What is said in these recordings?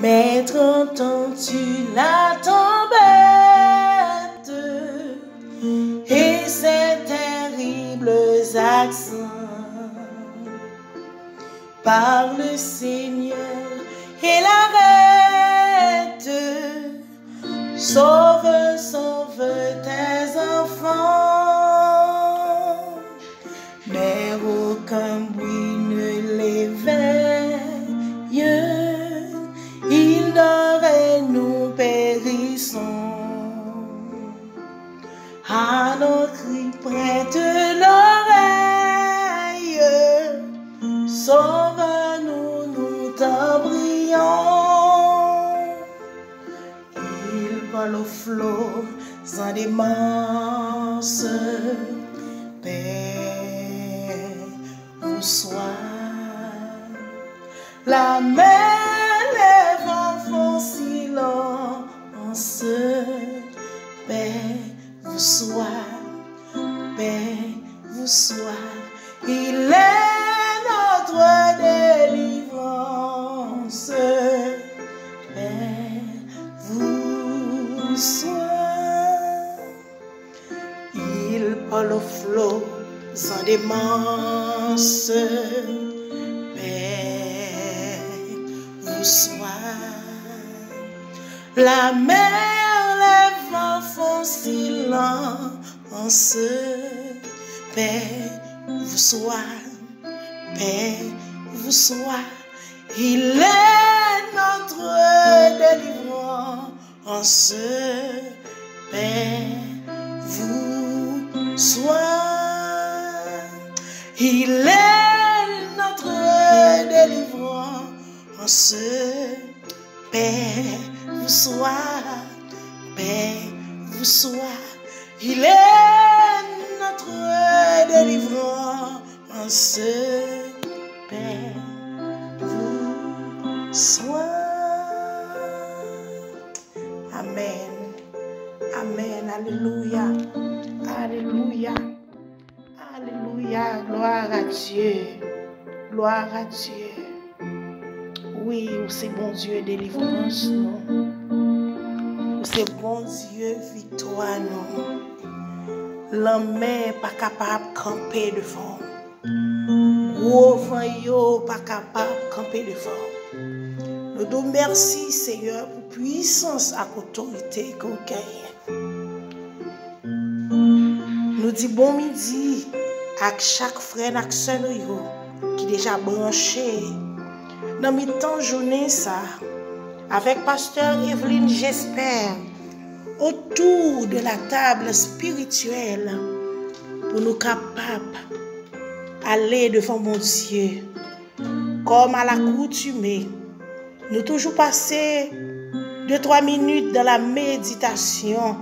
Maître, entends-tu la tempête et ses terribles accents? Parle, Seigneur, et l'arrête. Sauve, sauve tes enfants. Mais aucun bruit ne l'éveille. Il dort et nous périssons. À nos cris prête l'oreille. Sauve-nous, nous t'en prions. Il vole aux flots sans démence. Paix vous soit. La mer, les vents font silence. Paix vous soit. Paix vous soit. Il est notre délivrance. Paix vous soit. Il vole aux flots sans démence. Paix vous soit. La mer, les vents font silence. Paix vous soit. Paix vous soit. Il est notre délivrance. Paix vous soit. Il est notre délivrance. Paix vous soit. Paix vous soit. Il est notre délivrance. Paix vous soit. Amen. Amen. Alléluia. Alléluia. Alléluia. Gloire à Dieu. Gloire à Dieu. Oui, c'est bon Dieu, délivrance, non. C'est bon Dieu, victoire, non. L'homme pas capable de camper devant. Gros vent yo pas capable de camper devant. Nous disons merci Seigneur pour puissance et autorité que vous gagnez. Nous disons bon midi à chaque frère et sœur qui est déjà branché dans mi temps journée ça avec pasteur Evelyne, j'espère, autour de la table spirituelle pour nous capables d'aller devant mon Dieu. Comme à l'accoutumée, nous toujours passer 2-3 minutes dans la méditation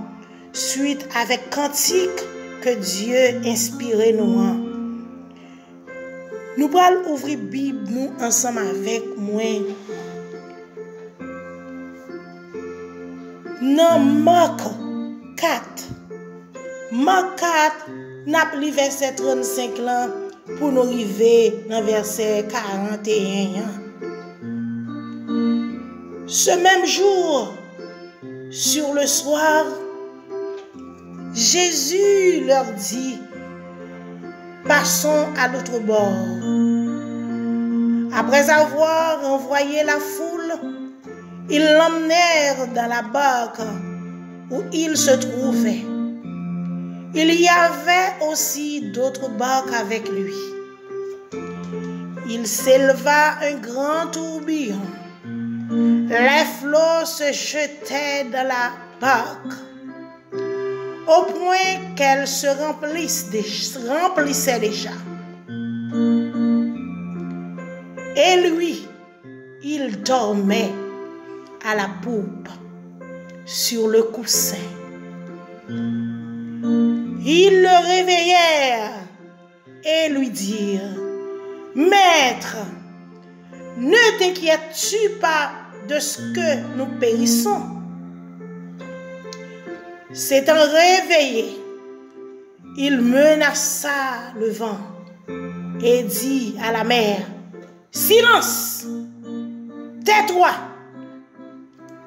suite avec cantique que Dieu inspiré nous. Nous allons ouvrir la Bible nous ensemble avec moi. Dans Marc 4. Marc 4, n'a pris verset 35 là pour nous arriver dans verset 41. Ce même jour, sur le soir, Jésus leur dit: passons à l'autre bord. Après avoir envoyé la foule, ils l'emmenèrent dans la barque où il se trouvait. Il y avait aussi d'autres barques avec lui. Il s'éleva un grand tourbillon. Les flots se jetaient dans la barque au point qu'elle se remplissait déjà. Et lui, il dormait à la poupe sur le coussin. Ils le réveillèrent et lui dirent: Maître, ne t'inquiètes-tu pas de ce que nous périssons? S'étant réveillé, il menaça le vent et dit à la mer: Silence, tais-toi.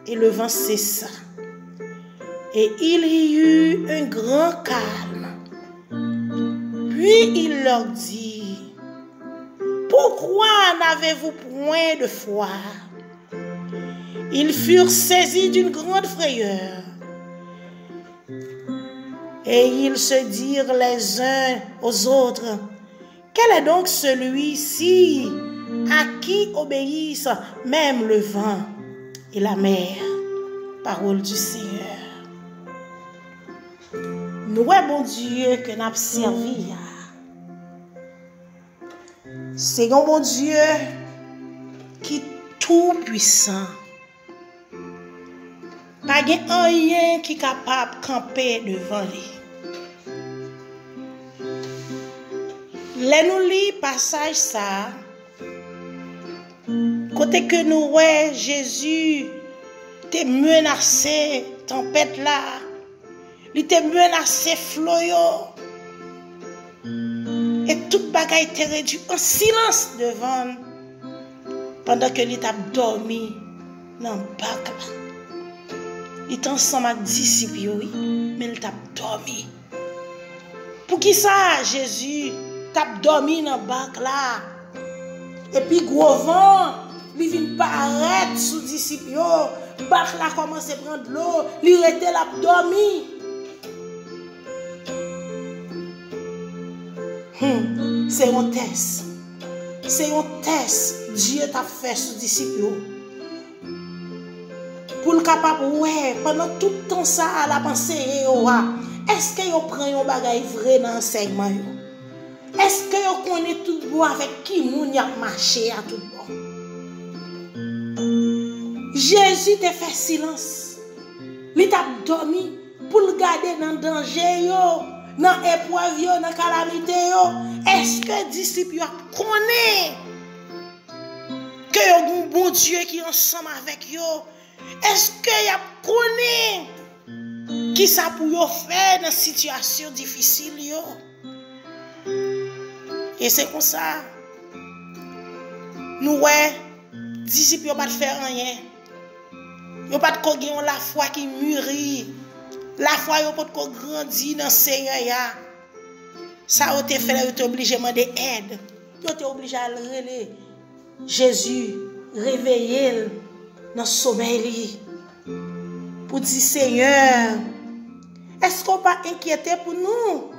et le vent cessa. Et il y eut un grand calme. Puis il leur dit, pourquoi n'avez-vous point de foi? Ils furent saisis d'une grande frayeur. Et ils se dirent les uns aux autres, quel est donc celui-ci à qui obéissent même le vent et la mer? Parole du Seigneur. Nous, bon Dieu, que nous avons servi. C'est un bon Dieu qui est tout puissant. Pas de rien qui est capable de camper devant lui. Là nous lit passage ça. Côté que nous voyons Jésus te menacé tempête là. Il te menacé floyo. Et toute bagaille était réduite en silence devant pendant que il t'a dormi dans le bac là. Il était ensemble avec disciples, oui, mais il t'a dormi. Pour qui ça, Jésus t'a dormi dans le bac là? Et puis, gros vent, il vient paraître sous disciples. Le bac là commence à prendre l'eau, il était là dormi. C'est un test. C'est un test. Dieu t'a fait sous disciples. Pour le capable, ouais, pendant tout le temps ça, la pensée, est-ce que vous prenez un bagage vrai dans l'enseignement? Est-ce que vous connaissez tout bon avec qui vous a marché à tout bon? Jésus t'a fait silence. Il t'a dormi pour le garder dans le danger, dans l'épreuve, dans la calamité. Est-ce que les disciples connaissent que y a un bon Dieu qui est ensemble avec eux? Est-ce que y connaissent qui ça pour faire dans une situation difficile? Et c'est comme ça. Nous, ouais, disciples n'ont pas de faire rien. Ils n'ont pas de gagner la foi qui mûrit. La foi, ils n'ont pas de grandir dans le Seigneur. Ça a été fait, ils ont été obligés de demander aide. Ils ont été obligés à relayer Jésus, réveiller dans le sommeil. Pour dire, Seigneur, est-ce qu'on pas inquiété pour nous?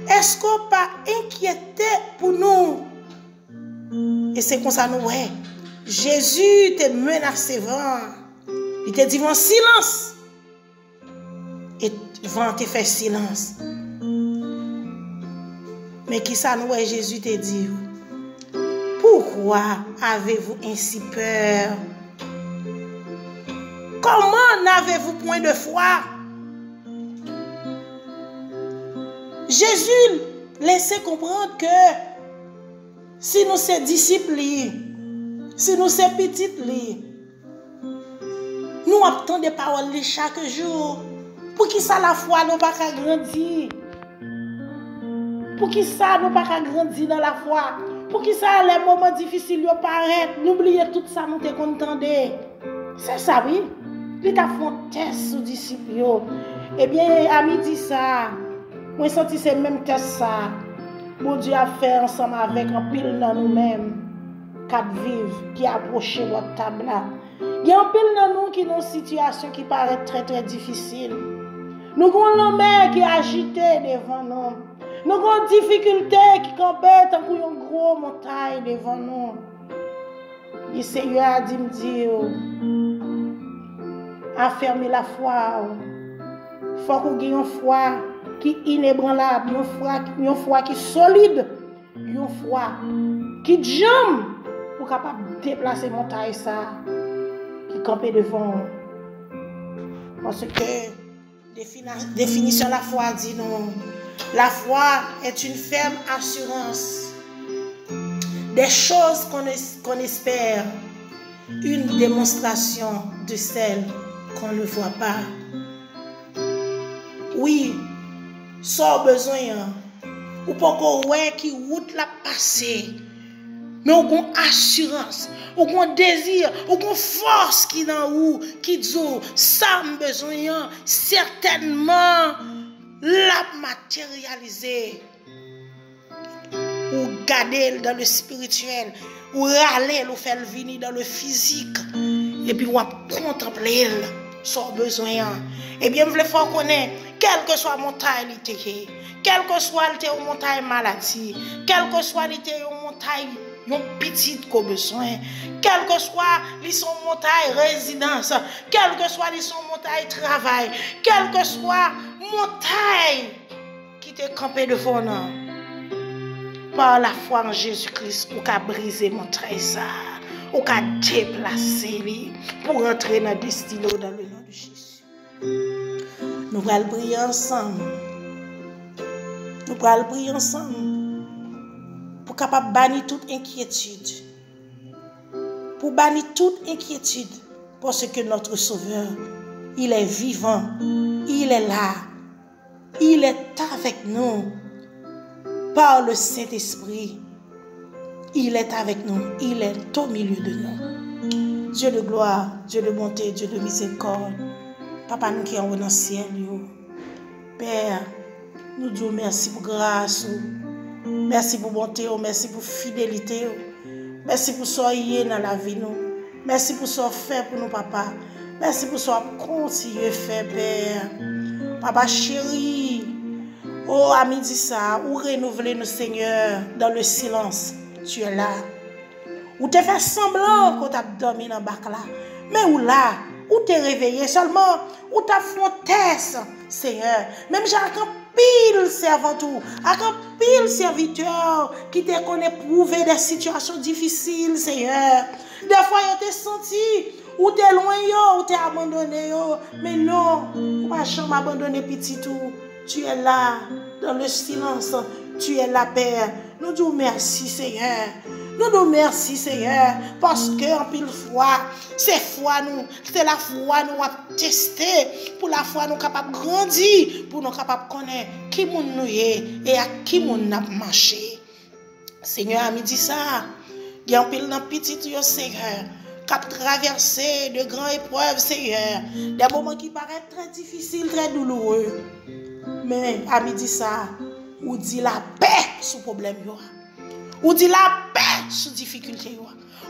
Est-ce qu'on pas inquiété pour nous? Et c'est comme ça nous ouais. Jésus te menacé vent. Il te dit en silence. Et vent te fait silence. Mais qui ça nous ouais Jésus te dit? Pourquoi avez-vous ainsi peur? Comment n'avez-vous point de foi? Jésus laissait comprendre que si nous sommes disciples, si nous sommes petits, nous attendons des paroles chaque jour. Pour qui ça la foi nous pas grandir? Pour qui ça nous pas grandir dans la foi? Pour qui ça les moments difficiles paraissent? N'oubliez tout ça, nous te contendez. C'est ça, oui. Il t'a fait un test aux disciples. Eh bien, à midi ça, moi senti c'est même test ça. Bon Dieu a fait ensemble avec un pile dans nous-mêmes. Quatre vives qui approchent votre table là. Il y a un pile dans nous qui ont une situation qui paraît très très difficile. Nous avons l'homme qui est agité devant nous. Nous avons des difficultés qui campent tant une grosse montagne devant nous. Le Seigneur a dit me dire, affermez la foi. Il faut que vous ayez une foi qui est inébranlable, une foi qui est solide, une foi qui jambe pour capable de déplacer montagne ça qui campe devant. Parce que définition de la foi dit non. La foi est une ferme assurance des choses qu'on espère, une démonstration de celles qu'on ne voit pas. Oui, sans besoin, ou pas qu'on voit qui route la passer, mais on a une assurance, on a un désir, on a une force qui dans vous, qui dit ça me besoin, certainement la matérialiser. Ou garder dans le spirituel, ou râler, ou faire venir dans le physique, et puis on contempler son besoin. Et bien, vous voulez faire connaître, quelle que soit montagne, quelle que soit une montagne maladie, quelle que soit une montagne petite qu'on besoin, quelle que soit son montagne résidence, quelle que soit son montagne travail, quelle que soit montagne qui t'est campé devant nous. Par la foi en Jésus-Christ, ou qu'a briser mon ça, ou qu'a déplacer pour entrer dans le destin dans le nom de Jésus. Nous allons prier ensemble. Nous allons prier ensemble pour capable bannir toute inquiétude. Pour bannir toute inquiétude parce que notre Sauveur, il est vivant, il est là, il est avec nous. Par le Saint-Esprit, il est avec nous, il est au milieu de nous. Dieu de gloire, Dieu de bonté, Dieu de miséricorde, Papa nous qui sommes dans le ciel, Père, nous disons merci pour grâce, merci pour bonté, merci pour fidélité, merci pour soyez dans la vie, merci pour ce fait pour nous, Papa, merci pour ce continuer faire, Père, Papa chéri. Oh, à midi ça, ou renouveler nos Seigneur dans le silence. Tu es là. Ou te fait semblant qu'on t'a dormi dans le bac là. Mais où là, ou t'es réveillé seulement, ou t'as fontaise, Seigneur. Même j'ai un pile servant tout, un pile serviteur qui te connaît prouver des situations difficiles, Seigneur. Des fois, il t'a senti, ou t'es loin, ou t'es abandonné, mais non, ou pas jamais abandonner petit tout. Tu es là, dans le silence. Tu es là, Père. Nous disons merci, Seigneur. Nous disons merci, Seigneur. Parce que, en pile fois, c'est la foi nous a testé. Pour la foi, nous sommes capables de grandir. Pour nous capables de connaître qui nous est et à qui nous a marché. Seigneur, à midi ça, il y a un pile dans petit, Seigneur. Cap traverser de grandes épreuves, Seigneur. Des moments qui paraissent très difficiles, très douloureux. Mais à midi ça, ou dit la paix sous problème ou dit la paix sous difficulté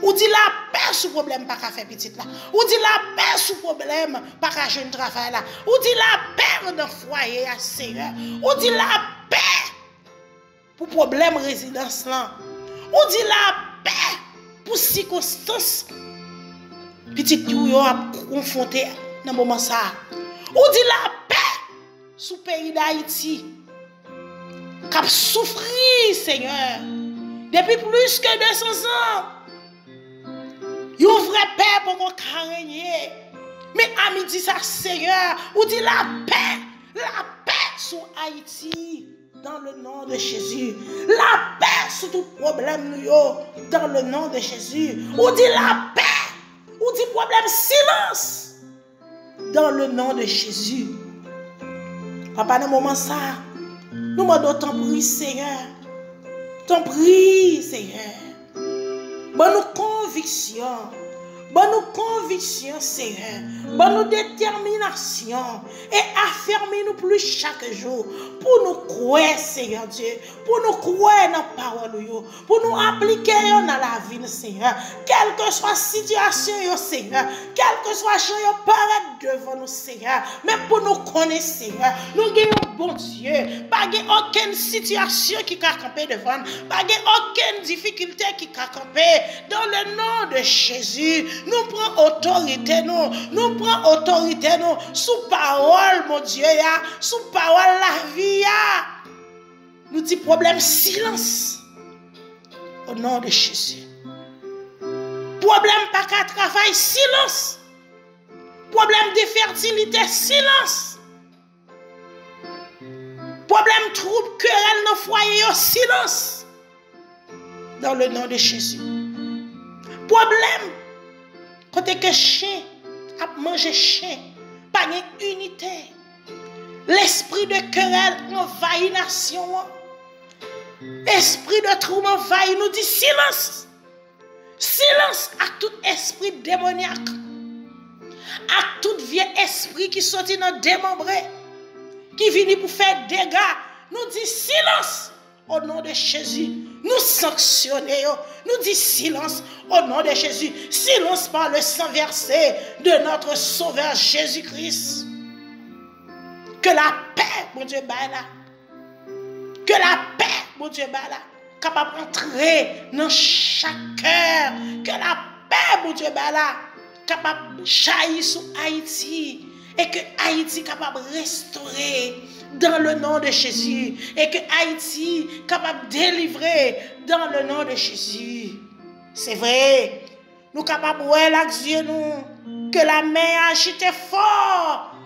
ou dit la paix sous problème pas qu'à faire petite là, ou dit la paix sous problème pas qu'à jeune travail là, ou dit la paix dans foyer à Seigneur, ou dit la paix pour problème résidence là, ou dit la paix pour circonstances petite yo a confronté dans moment ça, ou dit la paix sous pays d'Haïti, qui a souffert, Seigneur, depuis plus que 200 ans. Il y a une vraie paix pour qu'on régner. Mais à midi, ça, Seigneur, ou dit la paix sur Haïti, dans le nom de Jésus. La paix sur tout problème, dans le nom de Jésus. Ou dit la paix, ou dit problème silence, dans le nom de Jésus. Papa, dans le moment ça, nous demandons ton prix, Seigneur. Ton prix, Seigneur. Bonne conviction. Bonne conviction, Seigneur. Bonne détermination. Et affermis-nous plus chaque jour. Pour nous croire, Seigneur Dieu. Pour nous croire dans la parole. Pour nous appliquer dans la vie, Seigneur. Quelle que soit la situation, Seigneur. Quel que soit le champ, paraît devant nous, Seigneur. Mais pour nous connaître, Seigneur. Nous avons bon Dieu. Pas aucune situation qui a campé devant nous. Pas aucune difficulté qui a campé. Dans le nom de Jésus. Nous prenons autorité, nous prenons autorité, sous parole, mon Dieu, sous parole, la vie, nous disons problème, silence, au nom de Jésus. Problème, pas qu'à travail, silence. Problème de fertilité, silence. Problème, trouble, querelle dans le foyer, silence. Dans le nom de Jésus. Problème, quand que chien a mangé chien, pas d'unité. L'esprit de querelle envahit la nation. L'esprit de trouble envahit, nous dit silence. Silence à tout esprit démoniaque. À tout vieux esprit qui sortit dans démembré. Qui vient pour faire dégâts. Nous dit silence au nom de Jésus. Nous sanctionnons. Nous dit silence au nom de Jésus. Silence par le sang versé de notre Sauveur Jésus-Christ. Que la paix, mon Dieu, bah là. Que la paix, mon Dieu, bah là. Capable d'entrer dans chaque cœur. Que la paix, mon Dieu, bah là. Capable de jaillir sur Haïti. Et que Haïti capable de restaurer dans le nom de Jésus. Et que Haïti capable de délivrer dans le nom de Jésus. C'est vrai. Nous capables de voir l'action nous. Que la main agite fort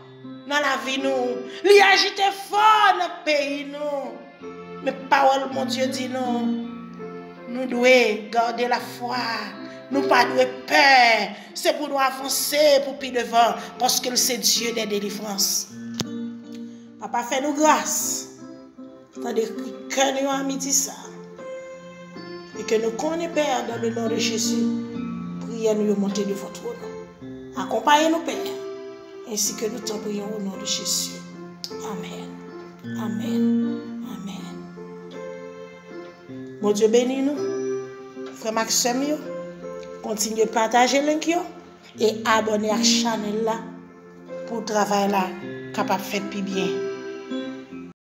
dans la vie nous. Li agite fort dans le pays nous. Mais parole mon Dieu dit non. Nous devons garder la foi. Nous pas de peur. C'est pour nous avancer pour plus devant. Parce que c'est Dieu des délivrances. Papa, fais-nous grâce. Tandis que nous avons midi ça. Et que nous connaissons Père dans le nom de Jésus. Priez nous monter de votre nom. Accompagnez-nous Père. Ainsi que nous t'en prions au nom de Jésus. Amen. Amen. Amen. Mon Dieu bénis nous. Frère Maxime, continuez de partager le link et abonnez à la chaîne là pour travailler là capable de faire plus bien.